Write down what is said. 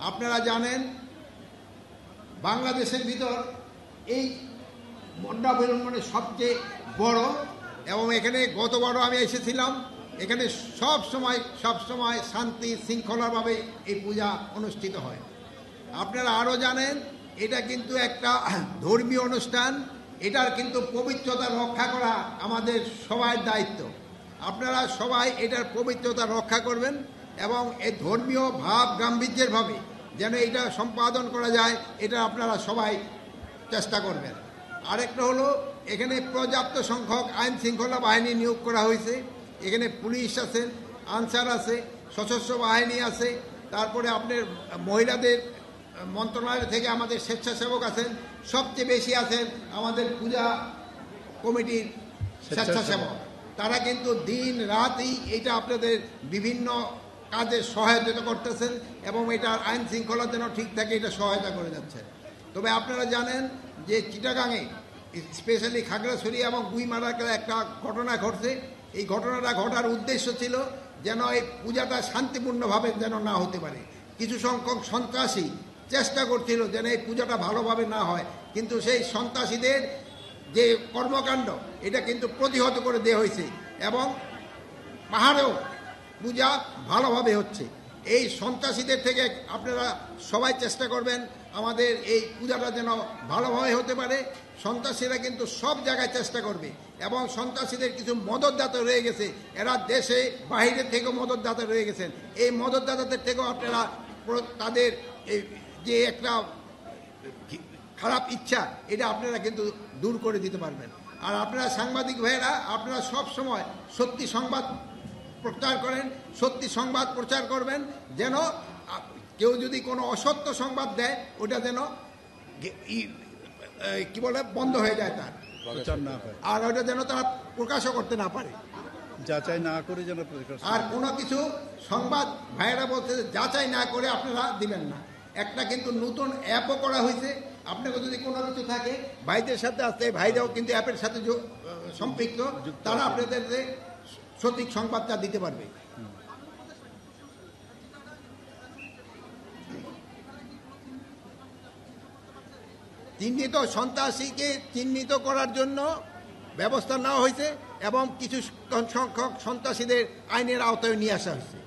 আপনারা জানেন বাংলাদেশের ভিতর এই মণ্ডাবলম্বনে সবচেয়ে বড়, এবং এখানে গতবারও আমি এসেছিলাম। এখানে সব সময় শান্তি শৃঙ্খলাভাবে এই পূজা অনুষ্ঠিত হয়। আপনারা আরও জানেন এটা কিন্তু একটা ধর্মীয় অনুষ্ঠান, এটার কিন্তু পবিত্রতা রক্ষা করা আমাদের সবার দায়িত্ব। আপনারা সবাই এটার পবিত্রতা রক্ষা করবেন এবং এই ধর্মীয় ভাব গাম্ভীর্যেরভাবে যেন এটা সম্পাদন করা যায়, এটা আপনারা সবাই চেষ্টা করবেন। আরেকটা হলো, এখানে পর্যাপ্ত সংখ্যক আইন শৃঙ্খলা বাহিনী নিয়োগ করা হয়েছে। এখানে পুলিশ আছে, আনসার আছে, সশস্ত্র বাহিনী আছে, তারপরে আপনার মহিলাদের মন্ত্রণালয় থেকে আমাদের স্বেচ্ছাসেবক আছেন, সবচেয়ে বেশি আছেন আমাদের পূজা কমিটির স্বেচ্ছাসেবক। তারা কিন্তু দিন রাতই এটা আপনাদের বিভিন্ন কাজে সহায়তা করতেছেন এবং এটার আইন শৃঙ্খলা যেন ঠিক থাকে এটা সহায়তা করে যাচ্ছে। তবে আপনারা জানেন যে চিটাগাঙে স্পেশালি খাগড়াছড়ি এবং গুইমারাতে একটা ঘটনা ঘটছে। এই ঘটনাটা ঘটার উদ্দেশ্য ছিল যেন এই পূজাটা শান্তিপূর্ণভাবে যেন না হতে পারে। কিছু সংখ্যক সন্ত্রাসী চেষ্টা করছিল যেন এই পূজাটা ভালোভাবে না হয়, কিন্তু সেই সন্ত্রাসীদের যে কর্মকাণ্ড এটা কিন্তু প্রতিহত করে দেওয়া হয়েছে এবং পাহাড়েও পূজা ভালোভাবে হচ্ছে। এই সন্ত্রাসীদের থেকে আপনারা সবাই চেষ্টা করবেন আমাদের এই পূজাটা যেন ভালোভাবে হতে পারে। সন্ত্রাসীরা কিন্তু সব জায়গায় চেষ্টা করবে এবং সন্ত্রাসীদের কিছু মদতদাতা রয়ে গেছে, এরা দেশে বাইরে থেকেও মদতদাতা রয়ে গেছেন। এই মদতদাতাদের থেকেও আপনারা তাদের যে একটা খারাপ ইচ্ছা এটা আপনারা কিন্তু দূর করে দিতে পারবেন। আর আপনারা সাংবাদিক ভাইয়েরা আপনারা সব সময় সত্যি সংবাদ প্রচার করেন, সত্যি সংবাদ প্রচার করবেন, যেন কেউ যদি কোনো অসত্য সংবাদ দেয় ওটা যেন কি বলে বন্ধ হয়ে যায়, তার প্রচার না হয়, আর ওটা যেন তারা প্রকাশও করতে না পারে, যাচাই না করে যেন। আর কোনো কিছু সংবাদ ভাইয়েরা বলছে যাচাই না করে আপনারা দিবেন না। একটা কিন্তু নতুন অ্যাপও করা হয়েছে, আপনাকে যদি কোনো কিছু থাকে ভাইদের সাথে আসতে, ভাইরাও কিন্তু অ্যাপের সাথে সম্পৃক্ত, তারা আপনাদের সঠিক সংবাদটা দিতে পারবে। চিহ্নিত সন্ত্রাসীকে চিহ্নিত করার জন্য ব্যবস্থা নেওয়া হয়েছে এবং কিছু সংখ্যক সন্ত্রাসীদের আইনের আওতায় নিয়ে আসা হয়েছে।